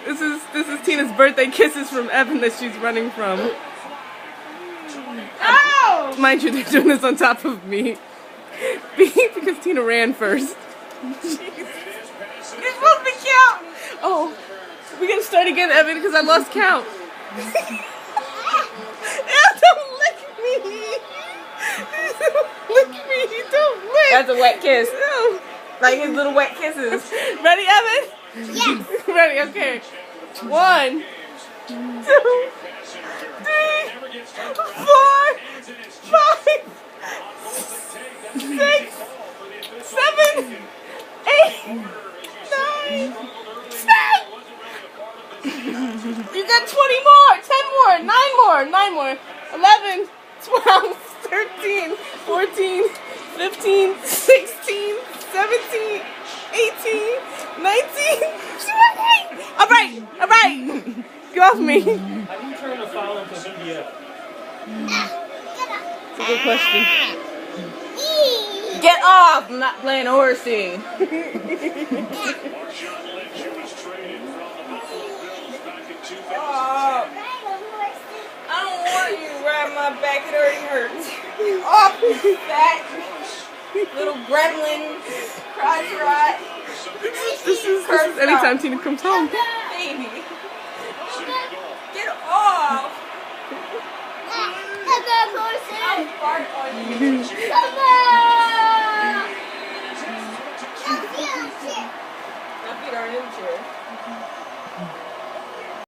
This is Tina's birthday kisses from Evan that she's running from. Ow! Mind you, they're doing this on top of me. Because Tina ran first. You're supposed to count! Oh, we gotta start again, Evan, because I lost count. Don't lick me! Don't lick me! Don't lick! That's a wet kiss. No. Like his little wet kisses. Ready, Evan? Yes. Ready, okay. 1, 2, 3, 4, 5, 6, 7, 8, 9, 10. You got 20 more, 10 more, 9 more, 11, 12, 13, 14, 15, 16, 17, 18, 19, 20. All right. Get off me. How do you turn a file into a PDF? That's a good question. Get off! I'm not playing horsey. Marshawn Lynch, who was traded from the Buffalo Bills back in 2000. I don't want you to ride my back. It already hurts. Off, fat little gremlin. Cries right. This is anytime Tina comes home. Baby. Get off. I'll fart on you. My feet are in the chair.